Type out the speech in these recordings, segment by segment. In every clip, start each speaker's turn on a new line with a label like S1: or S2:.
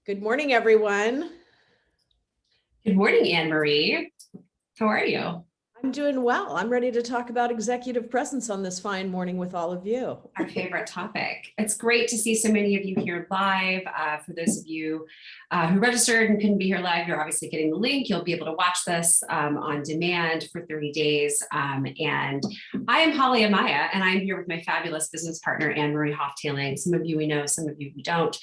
S1: Good morning, everyone.
S2: Good morning, Anne Marie. How are you?
S1: I'm doing well. I'm ready to talk about executive presence on this fine morning with all of you.
S2: Our favorite topic. It's great to see so many of you here live. For those of you who registered and couldn't be here live, you're obviously getting the link. You'll be able to watch this on demand for 30 days. And I am Holly Amaya, and I'm here with my fabulous business partner, Anne Marie Hoftailing. Some of you we know, some of you we don't.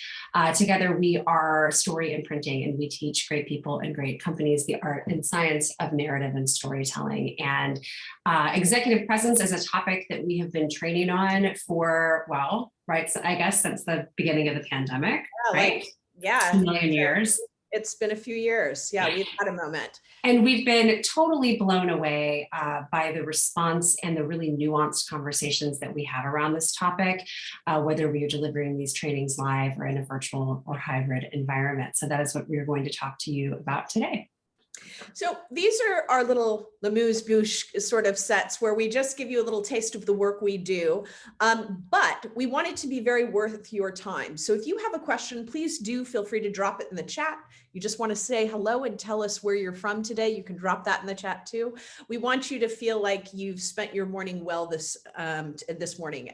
S2: Together, we are Story Imprinting, and we teach great people and great companies the art and science of narrative and storytelling. And executive presence is a topic that we have been training on for, well, right, so I guess since the beginning of the pandemic,
S1: Yeah,
S2: right?
S1: Yeah.
S2: 2 million years.
S1: It's been a few years. Yeah, we've had a moment.
S2: And we've been totally blown away by the response and the really nuanced conversations that we have around this topic, whether we are delivering these trainings live or in a virtual or hybrid environment. So that is what we're going to talk to you about today.
S1: So these are our little amuse-bouche sort of sets where we just give you a little taste of the work we do, but we want it to be very worth your time. So if you have a question, please do feel free to drop it in the chat. You just want to say hello and tell us where you're from today. You can drop that in the chat too. We want you to feel like you've spent your morning well this morning.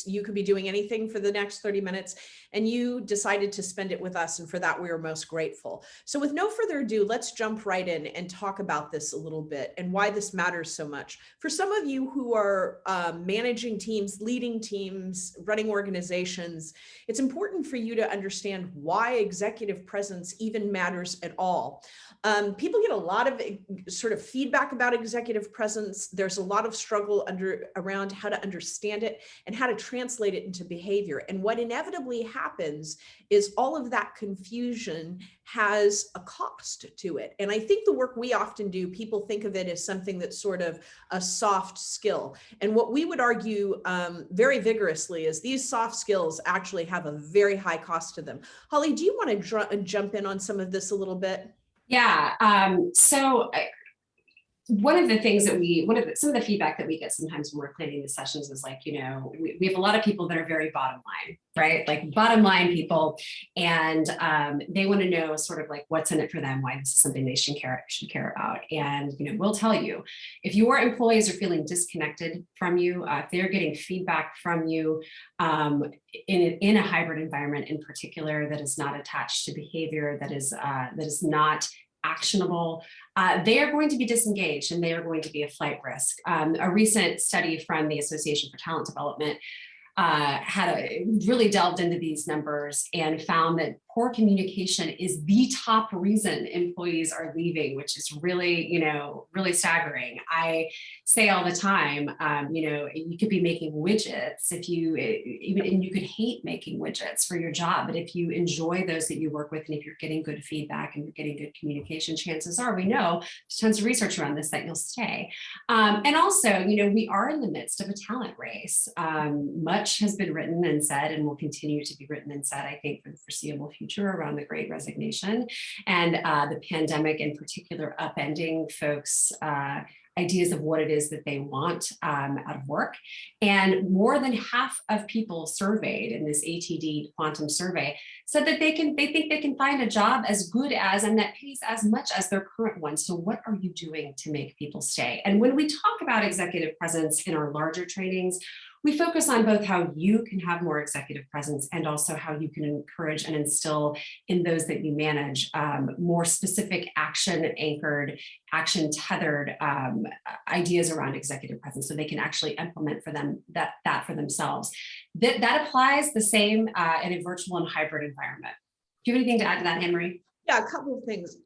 S1: You could be doing anything for the next 30 minutes and you decided to spend it with us. And for that, we are most grateful. So with no further ado, let's jump right in and talk about this a little bit and why this matters so much. For some of you who are managing teams, leading teams, running organizations, it's important for you to understand why executive presence even matters at all. People get a lot of sort of feedback about executive presence. There's a lot of struggle around how to understand it and how to translate it into behavior. And what inevitably happens is all of that confusion has a cost to it. And I think the work we often do, people think of it as something that's sort of a soft skill. And what we would argue very vigorously is these soft skills actually have a very high cost to them. Holly, do you want to jump in on some of this a little bit?
S2: Yeah, one of the things that some of the feedback that we get sometimes when we're planning the sessions is like, you know, we have a lot of people that are very bottom line, right? Like bottom line people, and they want to know sort of like what's in it for them, why this is something they should care about. And, you know, we'll tell you, if your employees are feeling disconnected from you, if they're getting feedback from you in a hybrid environment in particular, that is not attached to behavior, that is not actionable, they are going to be disengaged and they are going to be a flight risk. A recent study from the Association for Talent Development really delved into these numbers and found that poor communication is the top reason employees are leaving, which is really, you know, really staggering. I say all the time, you know, you could be making widgets and you could hate making widgets for your job, but if you enjoy those that you work with and if you're getting good feedback and you're getting good communication, chances are, we know there's tons of research around this, that you'll stay. And also, you know, we are in the midst of a talent race. Much has been written and said and will continue to be written and said, I think, for the foreseeable future around the Great Resignation and the pandemic in particular upending folks' ideas of what it is that they want out of work. And more than half of people surveyed in this ATD quantum survey said that they think they can find a job as good as and that pays as much as their current one. So what are you doing to make people stay? And when we talk about executive presence in our larger trainings, we focus on both how you can have more executive presence and also how you can encourage and instill in those that you manage more specific action-anchored, action-tethered ideas around executive presence so they can actually implement for them that for themselves. That applies the same in a virtual and hybrid environment. Do you have anything to add to that, Anne Marie?
S1: Yeah, a couple of things.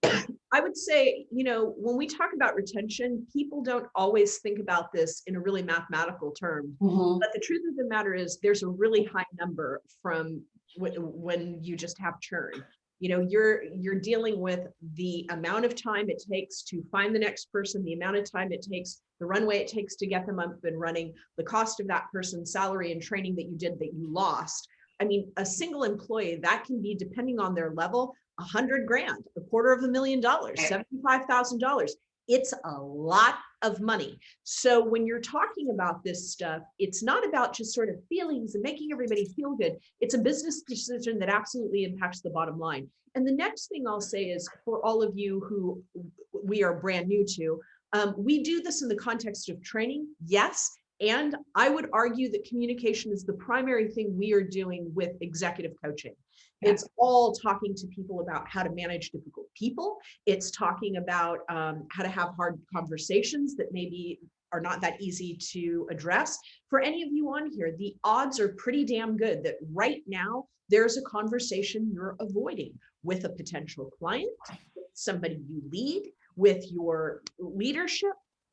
S1: I would say, you know, when we talk about retention, people don't always think about this in a really mathematical term. Mm-hmm. But the truth of the matter is there's a really high number from when you just have churn. You know, you're dealing with the amount of time it takes to find the next person, the amount of time it takes, the runway it takes to get them up and running, the cost of that person's salary and training that you did that you lost. I mean, a single employee, that can be, depending on their level, $100,000, $250,000, $75,000. It's a lot of money. So when you're talking about this stuff, it's not about just sort of feelings and making everybody feel good. It's a business decision that absolutely impacts the bottom line. And the next thing I'll say is, for all of you who we are brand new to, we do this in the context of training, yes. And I would argue that communication is the primary thing we are doing with executive coaching.
S2: Yeah.
S1: It's all talking to people about how to manage difficult people. It's talking about how to have hard conversations that maybe are not that easy to address. For any of you on here, the odds are pretty damn good that right now there's a conversation you're avoiding with a potential client, somebody you lead, with your leadership.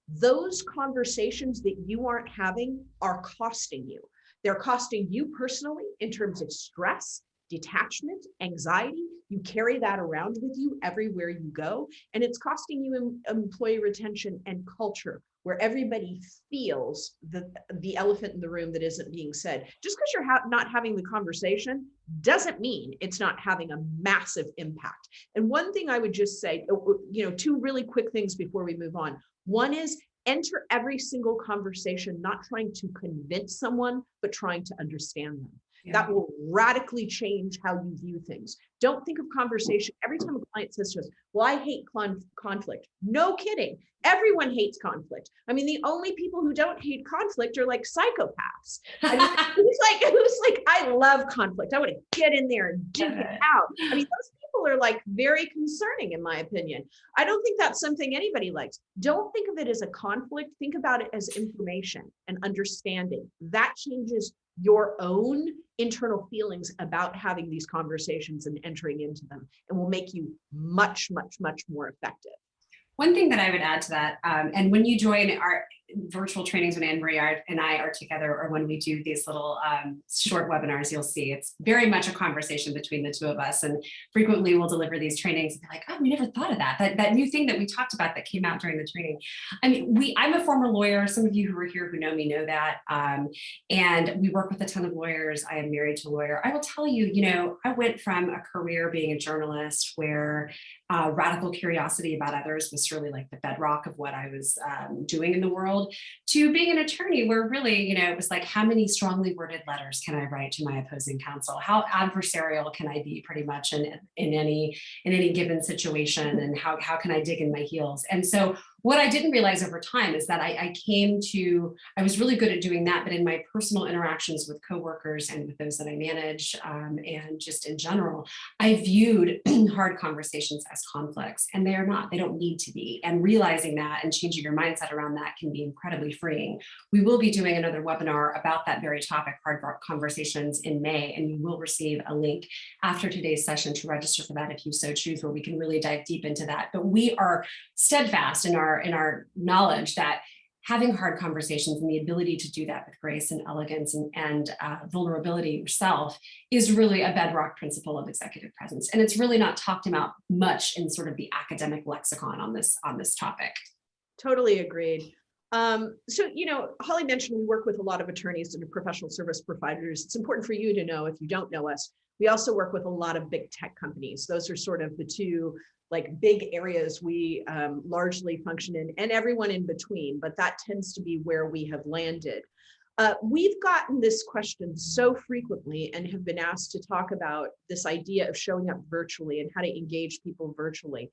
S1: Those conversations that you aren't having are costing you. They're costing you personally in terms of stress, detachment, anxiety. You carry that around with you everywhere you go. And it's costing you employee retention and culture, where everybody feels the elephant in the room that isn't being said. Just because you're not having the conversation doesn't mean it's not having a massive impact. And one thing I would just say, two really quick things before we move on. One is, enter every single conversation not trying to convince someone, but trying to understand them. Yeah. That will radically change how you view things. Don't think of conversation. Every time a client says to us, well, I hate conflict. No kidding. Everyone hates conflict. I mean, the only people who don't hate conflict are like psychopaths. I mean, who's like, I love conflict. I want to get in there and duke it out. I mean, those people are like very concerning, in my opinion. I don't think that's something anybody likes. Don't think of it as a conflict. Think about it as information and understanding. That changes your own internal feelings about having these conversations and entering into them, and will make you much, much, much more effective.
S2: One thing that I would add to that, and when you join our virtual trainings when Anne Marie and I are together, or when we do these little short webinars, you'll see it's very much a conversation between the two of us. And frequently we'll deliver these trainings and be like, oh, we never thought of that. That new thing that we talked about that came out during the training. I mean, I'm a former lawyer. Some of you who are here who know me know that. And we work with a ton of lawyers. I am married to a lawyer. I will tell you, I went from a career being a journalist where radical curiosity about others was really like the bedrock of what I was doing in the world, to being an attorney where really, it was like, how many strongly worded letters can I write to my opposing counsel? How adversarial can I be pretty much in any given situation? And how can I dig in my heels? And so what I didn't realize over time is that I was really good at doing that, but in my personal interactions with coworkers and with those that I manage, and just in general, I viewed hard conversations as conflicts, and they are not. They don't need to be. And realizing that and changing your mindset around that can be incredibly freeing. We will be doing another webinar about that very topic, hard conversations, in May, and you will receive a link after today's session to register for that if you so choose, where we can really dive deep into that. But we are steadfast in our knowledge that having hard conversations and the ability to do that with grace and elegance and vulnerability yourself is really a bedrock principle of executive presence. And it's really not talked about much in sort of the academic lexicon on this topic.
S1: Totally agreed. So, Holly mentioned we work with a lot of attorneys and professional service providers. It's important for you to know, if you don't know us, we also work with a lot of big tech companies. Those are sort of the two big areas we largely function in, and everyone in between, but that tends to be where we have landed. We've gotten this question so frequently and have been asked to talk about this idea of showing up virtually and how to engage people virtually.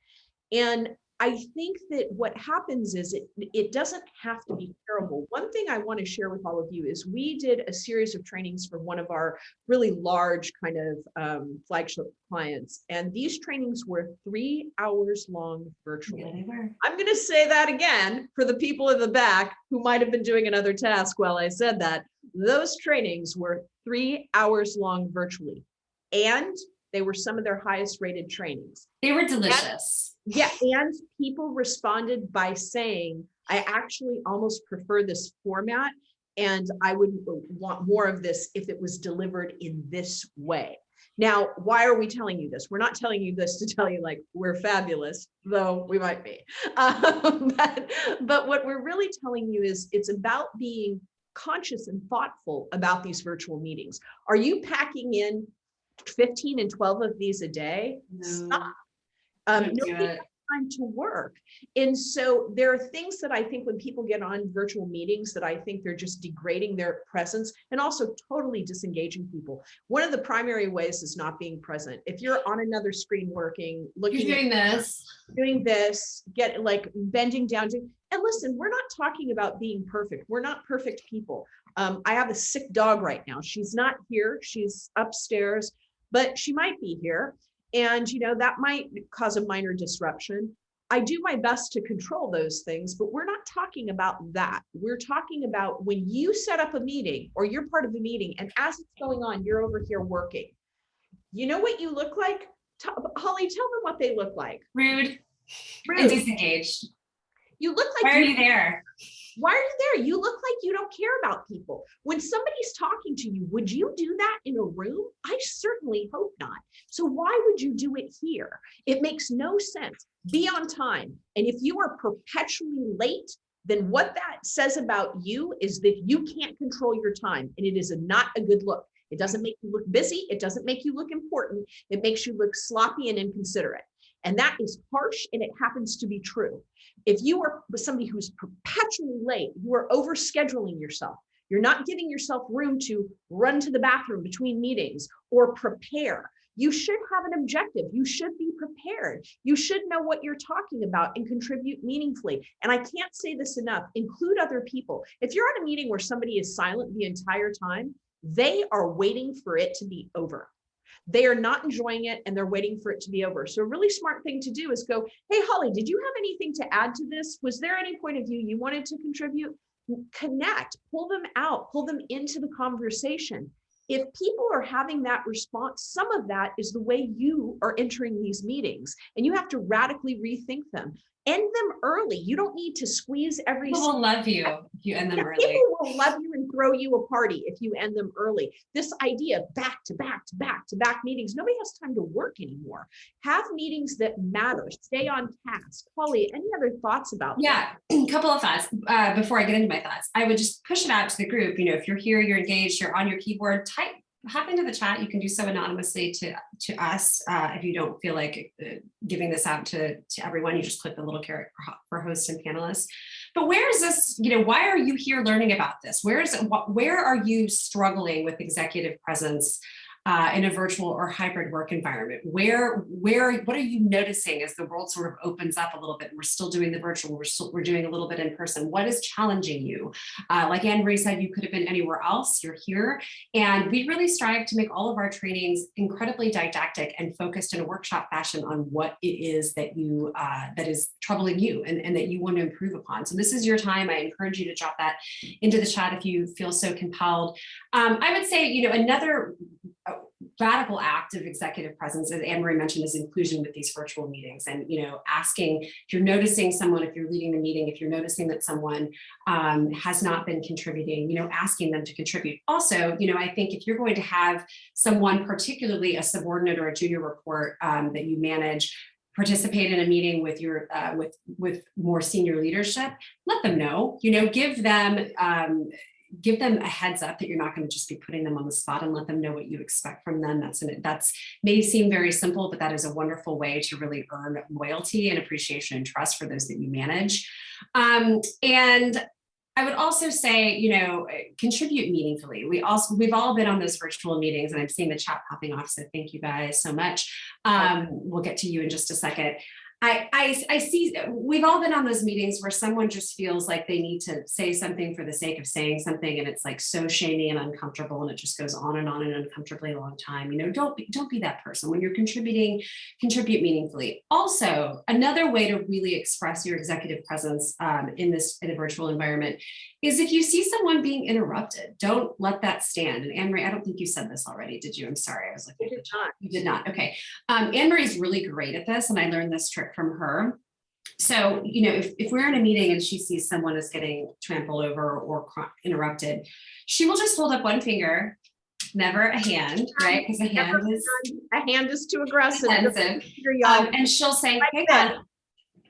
S1: And I think that what happens is it doesn't have to be terrible. One thing I want to share with all of you is we did a series of trainings for one of our really large kind of flagship clients. And these trainings were 3 hours long virtually.
S2: Yeah, they were.
S1: I'm going to say that again for the people in the back who might have been doing another task while I said that. Those trainings were 3 hours long virtually. And they were some of their highest rated trainings.
S2: They were delicious.
S1: And people responded by saying, I actually almost prefer this format, and I would want more of this if it was delivered in this way. Now, why are we telling you this? We're not telling you this to tell you we're fabulous, though we might be. But what we're really telling you is it's about being conscious and thoughtful about these virtual meetings. Are you packing in 15 and 12 of these a day?
S2: No.
S1: Stop. time to work. And so there are things that I think when people get on virtual meetings that I think they're just degrading their presence and also totally disengaging people. One of the primary ways is not being present. If you're on another screen working, looking
S2: You're doing
S1: this, get like bending down. And listen, we're not talking about being perfect. We're not perfect people. I have a sick dog right now. She's not here. She's upstairs, but she might be here. And, you know, that might cause a minor disruption. I do my best to control those things, but we're not talking about that. We're talking about when you set up a meeting or you're part of a meeting and as it's going on, you're over here working. You know what you look like? Holly, tell them what they look like.
S2: rude and disengaged.
S1: You look like
S2: Why are you there?
S1: Why are you there? You look like you don't care about people. When somebody's talking to you, would you do that in a room? I certainly hope not. So why would you do it here? It makes no sense. Be on time. And if you are perpetually late, then what that says about you is that you can't control your time. And it is not a good look. It doesn't make you look busy. It doesn't make you look important. It makes you look sloppy and inconsiderate. And that is harsh, and it happens to be true. If you are somebody who's perpetually late, you are overscheduling yourself. You're not giving yourself room to run to the bathroom between meetings or prepare. You should have an objective. You should be prepared. You should know what you're talking about and contribute meaningfully. And I can't say this enough, include other people. If you're at a meeting where somebody is silent the entire time, they are waiting for it to be over. They are not enjoying it and they're waiting for it to be over. So a really smart thing to do is go, hey, Holly, did you have anything to add to this? Was there any point of view you wanted to contribute? Connect, pull them out, pull them into the conversation. If people are having that response, some of that is the way you are entering these meetings and you have to radically rethink them. End them early. You don't need to squeeze every.
S2: People will love you if you end them early.
S1: People will love you and throw you a party if you end them early. This idea of back to back to back to back meetings, nobody has time to work anymore. Have meetings that matter. Stay on task. Holly, any other thoughts about that?
S2: Yeah, a couple of thoughts before I get into my thoughts. I would just push it out to the group. You know, if you're here, you're engaged, you're on your keyboard, hop into the chat. You can do so anonymously to us. If you don't feel like giving this out to everyone, you just click the little caret for host and panelists. But where is this, you know, why are you here learning about this? Where are you struggling with executive presence in a virtual or hybrid work environment? What are you noticing as the world sort of opens up a little bit? We're still doing the virtual, we're doing a little bit in person. What is challenging you? Like Anne-Marie said, you could have been anywhere else, you're here. And we really strive to make all of our trainings incredibly didactic and focused in a workshop fashion on what it is that you, that is troubling you and that you want to improve upon. So this is your time. I encourage you to drop that into the chat if you feel so compelled. I would say, you know, another radical act of executive presence, as Anne-Marie mentioned, is inclusion with these virtual meetings. And, you know, asking if you're noticing someone, if you're leading the meeting, if you're noticing that someone has not been contributing, you know, asking them to contribute. Also, you know, I think if you're going to have someone, particularly a subordinate or a junior report that you manage, participate in a meeting with your with more senior leadership, let them know, you know, give them a heads up that you're not going to just be putting them on the spot, and let them know what you expect from them. That's may seem very simple, but that is a wonderful way to really earn loyalty and appreciation and trust for those that you manage. And I would also say, you know, contribute meaningfully. We've all been on those virtual meetings, and I'm seeing the chat popping off. So thank you guys so much. We'll get to you in just a second. I see we've all been on those meetings where someone just feels like they need to say something for the sake of saying something, and it's like so shamey and uncomfortable, and it just goes on and uncomfortably a long time. You know, don't be that person. When you're contributing, contribute meaningfully. Also, another way to really express your executive presence in a virtual environment is if you see someone being interrupted, don't let that stand. And Anne-Marie, I don't think you said this already, did you? I'm sorry, I was looking at the chat. You did not. Okay. Anne-Marie is really great at this, and I learned this trick from her. So, you know, if we're in a meeting and she sees someone is getting trampled over or interrupted, she will just hold up one finger, never a hand, right? Because a hand is too aggressive.
S1: And
S2: she'll say, hey, God,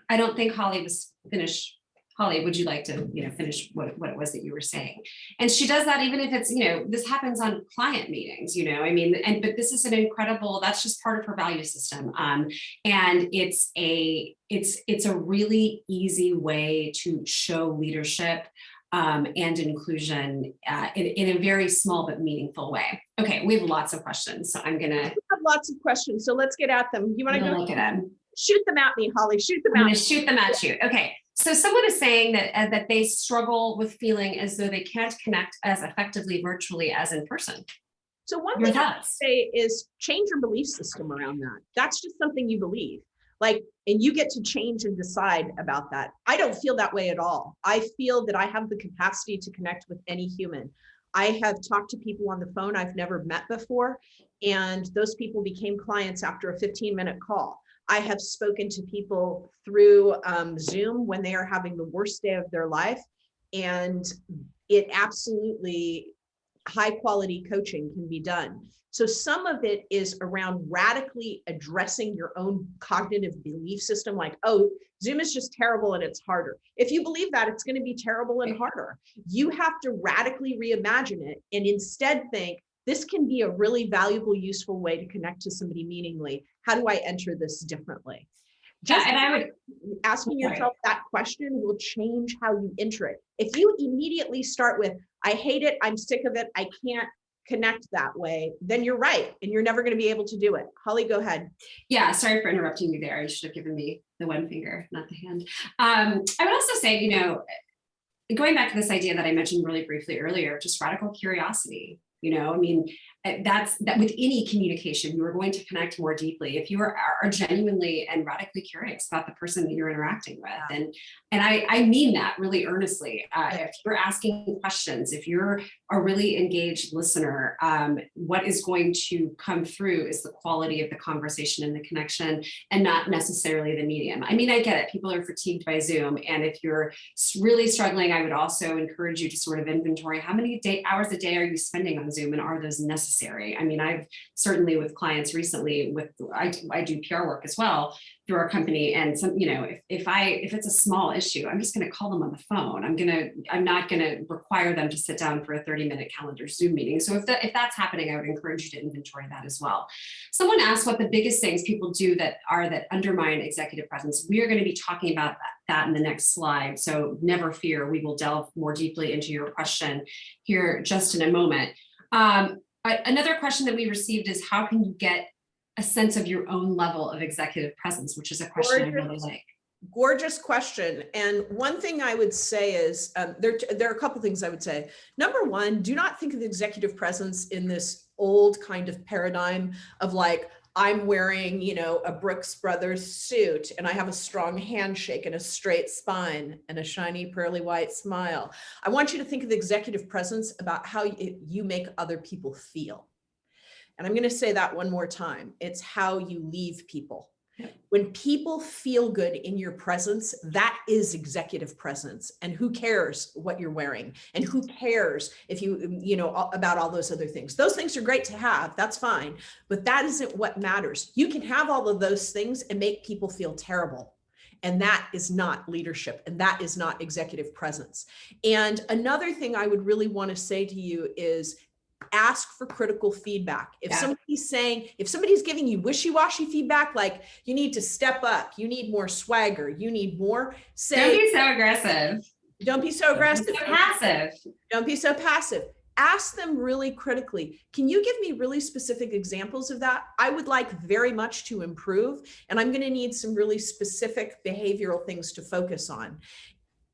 S2: I don't think Holly was finished. Holly, would you like to, finish what it was that you were saying? And she does that even if it's, this happens on client meetings, I mean, but this is an incredible, that's just part of her value system. And it's a really easy way to show leadership and inclusion in a very small but meaningful way. Okay, we have lots of questions, so I'm gonna
S1: have lots of questions, so let's get at them. You want to go
S2: look at them?
S1: Shoot them at me, Holly. Shoot them
S2: I'm
S1: at
S2: gonna
S1: me.
S2: shoot them at you. Okay, so someone is saying that they struggle with feeling as though they can't connect as effectively virtually as in person.
S1: So one thing I would say is change your belief system around that. That's just something you believe. Like, and you get to change and decide about that. I don't feel that way at all. I feel that I have the capacity to connect with any human. I have talked to people on the phone I've never met before, and those people became clients after a 15-minute call. I have spoken to people through Zoom when they are having the worst day of their life, and it absolutely, high quality coaching can be done. So some of it is around radically addressing your own cognitive belief system, like, oh, Zoom is just terrible and it's harder. If you believe that, it's going to be terrible and harder. You have to radically reimagine it and instead think, this can be a really valuable, useful way to connect to somebody meaningfully. How do I enter this differently? Just
S2: and I would
S1: asking yourself that question will change how you enter it. If you immediately start with, I hate it, I'm sick of it, I can't connect that way, then you're right. And you're never going to be able to do it. Holly, go ahead.
S2: Yeah, sorry for interrupting you there. You should have given me the one finger, not the hand. I would also say, going back to this idea that I mentioned really briefly earlier, just radical curiosity. I mean, that with any communication, you are going to connect more deeply if you are genuinely and radically curious about the person that you're interacting with. And I mean that really earnestly. If you're asking questions, if you're a really engaged listener, what is going to come through is the quality of the conversation and the connection, and not necessarily the medium. I mean, I get it. People are fatigued by Zoom. And if you're really struggling, I would also encourage you to sort of inventory how many hours a day are you spending on Zoom, and are those necessary? I mean, I've certainly with clients recently, I do PR work as well through our company, and some, if it's a small issue, I'm just going to call them on the phone. I'm not going to require them to sit down for a 30-minute calendar Zoom meeting. So if that's happening, I would encourage you to inventory that as well. Someone asked what the biggest things people do that undermine executive presence. We are going to be talking about that in the next slide. So never fear, we will delve more deeply into your question here just in a moment. Another question that we received is, how can you get a sense of your own level of executive presence, which is a question I really like.
S1: Gorgeous question. And one thing I would say is, there are a couple things I would say. Number one, do not think of executive presence in this old kind of paradigm of like, I'm wearing, a Brooks Brothers suit and I have a strong handshake and a straight spine and a shiny pearly white smile. I want you to think of executive presence about how you make other people feel. And I'm going to say that one more time. It's how you leave people. When people feel good in your presence, that is executive presence. And who cares what you're wearing? And who cares if about all those other things? Those things are great to have. That's fine. But that isn't what matters. You can have all of those things and make people feel terrible. And that is not leadership. And that is not executive presence. And another thing I would really want to say to you is, ask for critical feedback. If somebody's giving you wishy-washy feedback, like you need to step up, you need more swagger, you need more,
S2: don't be so aggressive.
S1: Don't be so aggressive.
S2: Don't be so passive.
S1: Don't be so passive. Ask them really critically. Can you give me really specific examples of that? I would like very much to improve, and I'm going to need some really specific behavioral things to focus on.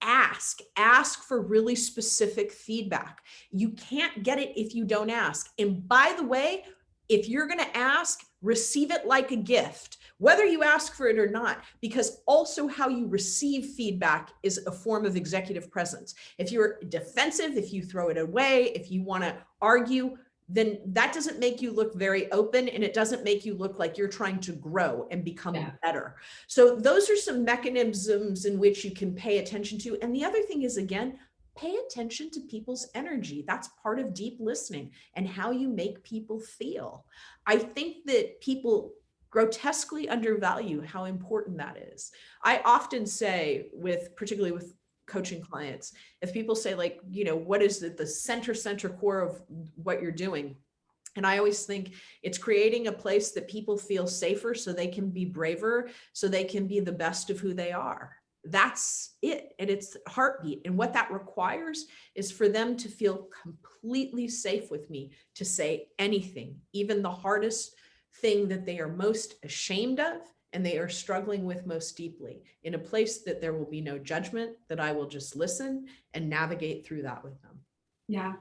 S1: Ask for really specific feedback. You can't get it if you don't ask. And by the way, if you're going to ask, receive it like a gift, whether you ask for it or not, because also how you receive feedback is a form of executive presence. If you're defensive, if you throw it away, if you want to argue, then that doesn't make you look very open, and it doesn't make you look like you're trying to grow and become better. So those are some mechanisms in which you can pay attention to. And the other thing is, again, pay attention to people's energy. That's part of deep listening and how you make people feel. I think that people grotesquely undervalue how important that is. I often say, particularly with coaching clients, if people say like, what is the center core of what you're doing? And I always think it's creating a place that people feel safer so they can be braver, so they can be the best of who they are. That's it. And it's heartbeat. And what that requires is for them to feel completely safe with me to say anything, even the hardest thing that they are most ashamed of and they are struggling with most deeply, in a place that there will be no judgment, that I will just listen and navigate through that with them.
S2: Yeah.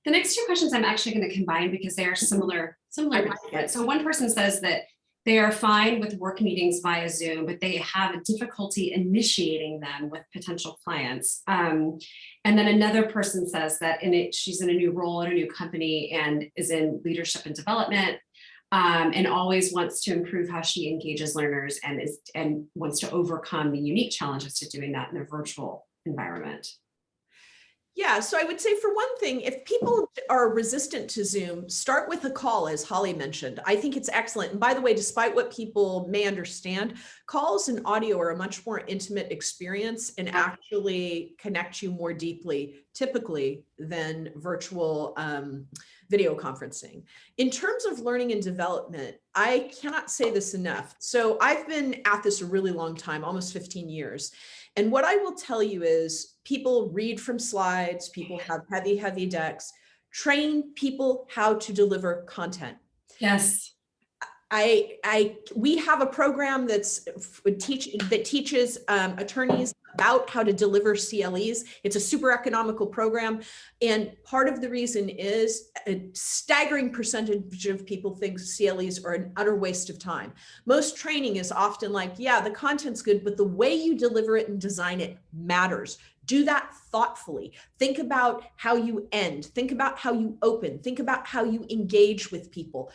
S2: The next two questions I'm actually going to combine because they are similar. So one person says that they are fine with work meetings via Zoom, but they have a difficulty initiating them with potential clients. And then another person says that she's in a new role in a new company and is in leadership and development, and always wants to improve how she engages learners and wants to overcome the unique challenges to doing that in a virtual environment.
S1: Yeah, so I would say for one thing, if people are resistant to Zoom, start with a call, as Holly mentioned. I think it's excellent. And by the way, despite what people may understand, calls and audio are a much more intimate experience and actually connect you more deeply, typically, than virtual video conferencing. In terms of learning and development, I cannot say this enough. So I've been at this a really long time, almost 15 years. And what I will tell you is people read from slides, people have heavy decks, train people how to deliver content.
S2: Yes.
S1: We have a program that teaches attorneys about how to deliver CLEs. It's a super economical program. And part of the reason is a staggering percentage of people think CLEs are an utter waste of time. Most training is often like, yeah, the content's good, but the way you deliver it and design it matters. Do that thoughtfully. Think about how you end. Think about how you open. Think about how you engage with people.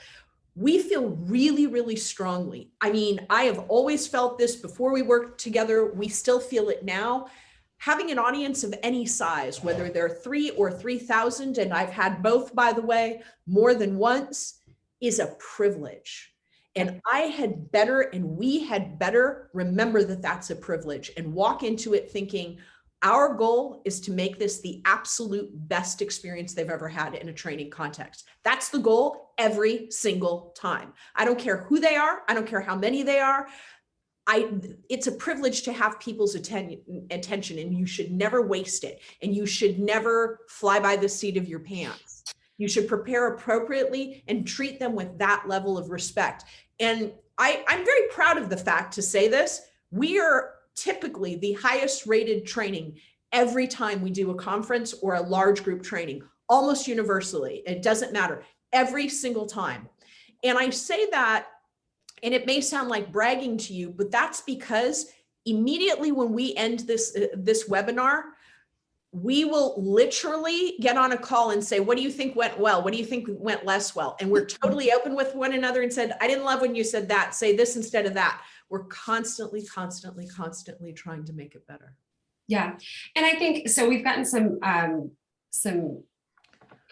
S1: We feel really, really strongly. I mean, I have always felt this before we worked together. We still feel it now. Having an audience of any size, whether they're 3 or 3,000, and I've had both, by the way, more than once, is a privilege. And we had better remember that that's a privilege and walk into it thinking, our goal is to make this the absolute best experience they've ever had in a training context. That's the goal every single time. I don't care who they are. I don't care how many they are. It's a privilege to have people's attention, and you should never waste it. And you should never fly by the seat of your pants. You should prepare appropriately and treat them with that level of respect. And I'm very proud of the fact to say this. We are typically the highest rated training every time we do a conference or a large group training, almost universally. It doesn't matter, every single time. And I say that, and it may sound like bragging to you, but that's because immediately when we end this webinar, we will literally get on a call and say, what do you think went well? What do you think went less well? And we're totally open with one another and said, I didn't love when you said that, say this instead of that. We're constantly trying to make it better.
S2: Yeah. And I think, so we've gotten some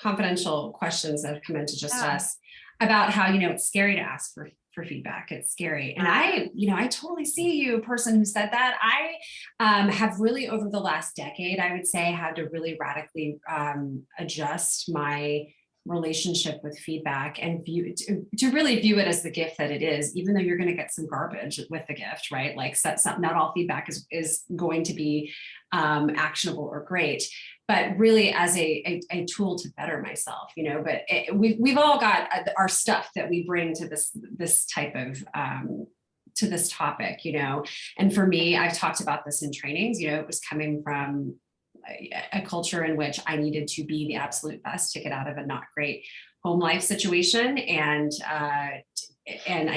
S2: confidential questions that have come into just us about how, it's scary to ask for feedback. It's scary. And I totally see you, person who said that. I have really, over the last decade, I would say, had to really radically adjust my relationship with feedback and to really view it as the gift that it is, even though you're going to get some garbage with the gift, right? Like not all feedback is going to be actionable or great, but really as a tool to better myself, but we've all got our stuff that we bring to this type of to this topic, and for me, I've talked about this in trainings, it was coming from a culture in which I needed to be the absolute best to get out of a not great home life situation. And I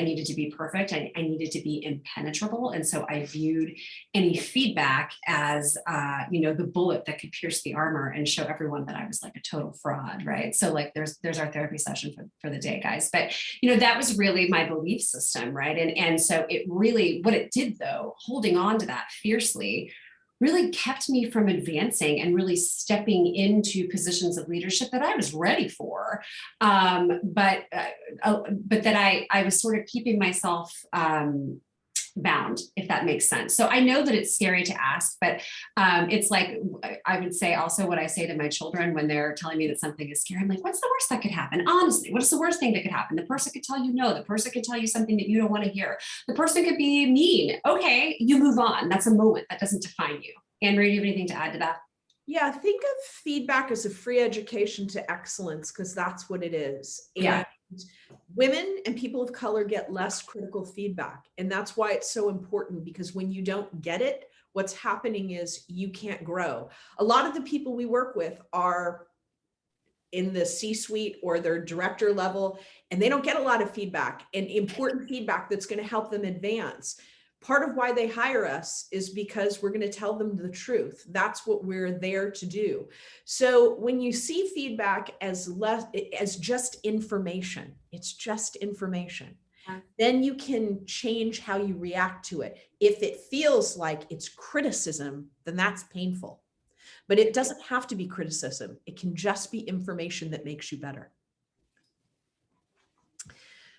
S2: needed to be perfect. I needed to be impenetrable. And so I viewed any feedback as, the bullet that could pierce the armor and show everyone that I was like a total fraud, right? So like, there's our therapy session for the day, guys. But, that was really my belief system, right? And so it really, what it did though, holding on to that fiercely, really kept me from advancing and really stepping into positions of leadership that I was ready for. But that I was sort of keeping myself bound, if that makes sense. So I know that it's scary to ask, but it's like, I would say also what I say to my children when they're telling me that something is scary, I'm like, what's the worst that could happen? Honestly, what's the worst thing that could happen? The person could tell you no, the person could tell you something that you don't want to hear. The person could be mean. Okay, you move on. That's a moment. That doesn't define you. Anne-Marie, do you have anything to add to that?
S1: Yeah, think of feedback as a free education to excellence, because that's what it is.
S2: Yeah.
S1: And women and people of color get less critical feedback. And that's why it's so important, because when you don't get it, what's happening is you can't grow. A lot of the people we work with are in the C-suite or their director level, and they don't get a lot of feedback, and important feedback that's going to help them advance. Part of why they hire us is because we're going to tell them the truth. That's what we're there to do. So when you see feedback as just information, it's just information, then you can change how you react to it. If it feels like it's criticism, then that's painful. But it doesn't have to be criticism. It can just be information that makes you better.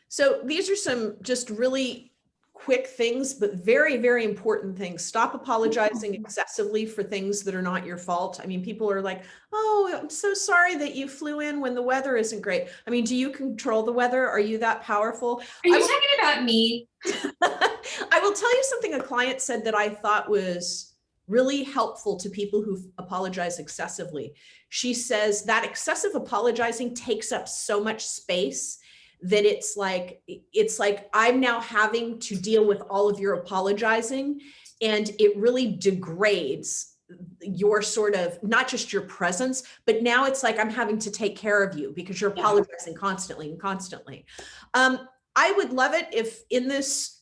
S1: So these are some just really quick things, but very, very important things. Stop apologizing excessively for things that are not your fault. I mean, people are like, oh, I'm so sorry that you flew in when the weather isn't great. I mean, do you control the weather? Are you that powerful?
S2: Are you talking about me?
S1: I will tell you something a client said that I thought was really helpful to people who apologize excessively. She says that excessive apologizing takes up so much space that it's like I'm now having to deal with all of your apologizing, and it really degrades your sort of, not just your presence, but now it's like I'm having to take care of you because you're apologizing constantly and constantly. I would love it if in this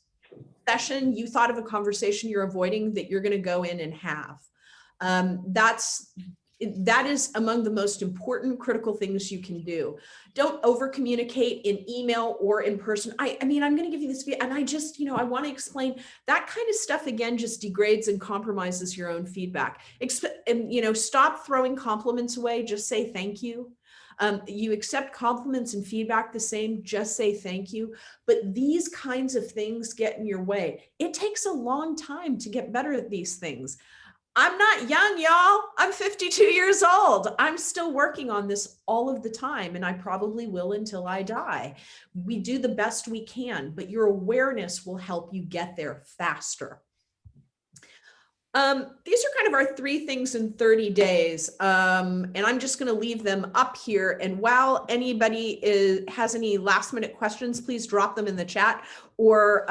S1: session you thought of a conversation you're avoiding that you're going to go in and have. That is among the most important critical things you can do. Don't over communicate in email or in person. I mean, I'm going to give you this, and I just, I want to explain that kind of stuff again, just degrades and compromises your own feedback. And, stop throwing compliments away. Just say thank you. You accept compliments and feedback the same, just say thank you. But these kinds of things get in your way. It takes a long time to get better at these things. I'm not young, y'all. I'm 52 years old. I'm still working on this all of the time, and I probably will until I die. We do the best we can, but your awareness will help you get there faster. These are kind of our 3 things in 30 days. And I'm just going to leave them up here. And while anybody has any last minute questions, please drop them in the chat or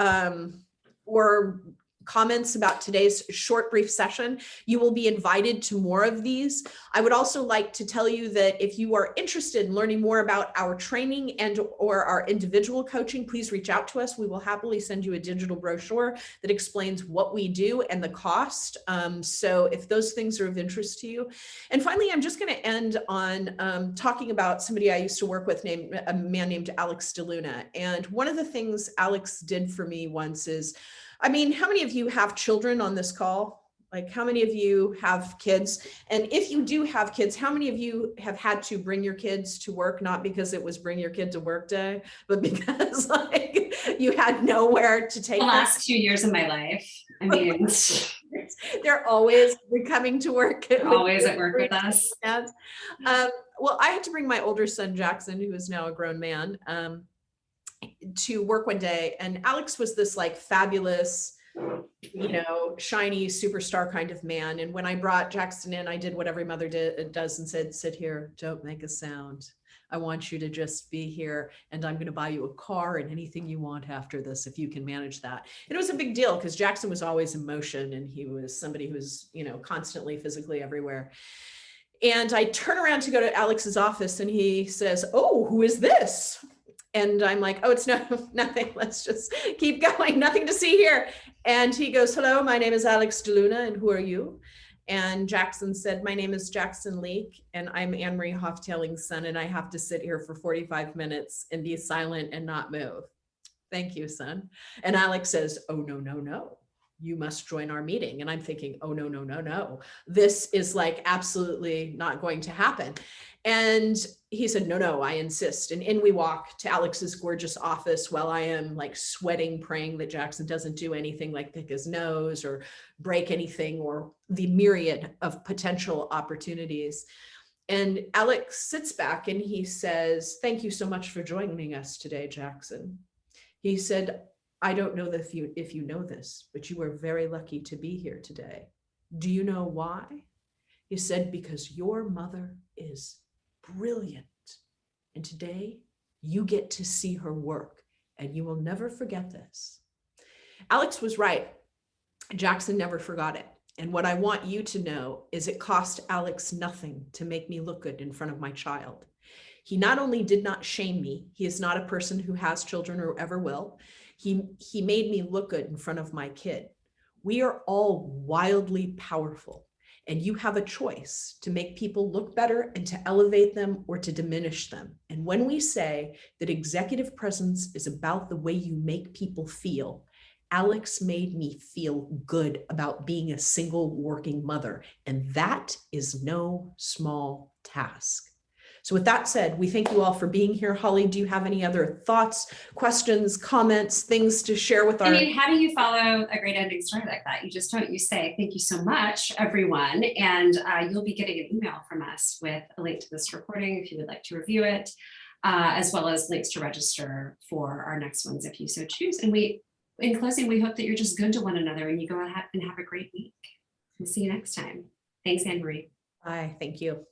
S1: comments about today's short, brief session. You will be invited to more of these. I would also like to tell you that if you are interested in learning more about our training or our individual coaching, please reach out to us. We will happily send you a digital brochure that explains what we do and the cost. So if those things are of interest to you. And finally, I'm just going to end on talking about somebody I used to work with, a man named Alex DeLuna. And one of the things Alex did for me once is, I mean, how many of you have children on this call? Like, how many of you have kids? And if you do have kids, how many of you have had to bring your kids to work, not because it was bring your kid to work day, but because like you had nowhere to take
S2: the last 2 years of my life. I mean,
S1: they're always coming to work.
S2: Always at work with us.
S1: Well, I had to bring my older son, Jackson, who is now a grown man, to work one day, and Alex was this like fabulous, shiny superstar kind of man. And when I brought Jackson in, I did what every mother does and said, sit here, don't make a sound. I want you to just be here, and I'm going to buy you a car and anything you want after this, if you can manage that. And it was a big deal because Jackson was always in motion, and he was somebody who was, constantly physically everywhere. And I turn around to go to Alex's office, and he says, oh, who is this? And I'm like, oh, it's nothing. Let's just keep going. Nothing to see here. And he goes, hello, my name is Alex DeLuna, and who are you? And Jackson said, my name is Jackson Leake, and I'm Anne-Marie Hoftailing's son, and I have to sit here for 45 minutes and be silent and not move. Thank you, son. And Alex says, oh, no, no, no. you must join our meeting. And I'm thinking, oh, no, no, no, no. This is like absolutely not going to happen. And he said, no, no, I insist. And in we walk to Alex's gorgeous office while I am like sweating, praying that Jackson doesn't do anything like pick his nose or break anything, or the myriad of potential opportunities. And Alex sits back and he says, thank you so much for joining us today, Jackson. He said, I don't know if you know this, but you are very lucky to be here today. Do you know why? He said, because your mother is brilliant. And today you get to see her work, and you will never forget this. Alex was right. Jackson never forgot it. And what I want you to know is it cost Alex nothing to make me look good in front of my child. He not only did not shame me, he is not a person who has children or ever will. He made me look good in front of my kid. We are all wildly powerful, and you have a choice to make people look better and to elevate them or to diminish them. And when we say that executive presence is about the way you make people feel, Alex made me feel good about being a single working mother, and that is no small task. So with that said, we thank you all for being here. Holly, do you have any other thoughts, questions, comments, things to share with our—
S2: I mean, how do you follow a great ending story like that? You just don't. You say, thank you so much, everyone. And you'll be getting an email from us with a link to this recording if you would like to review it, as well as links to register for our next ones if you so choose. And in closing, we hope that you're just good to one another and you go ahead and have a great week. We'll see you next time. Thanks, Anne Marie.
S1: Bye. Thank you.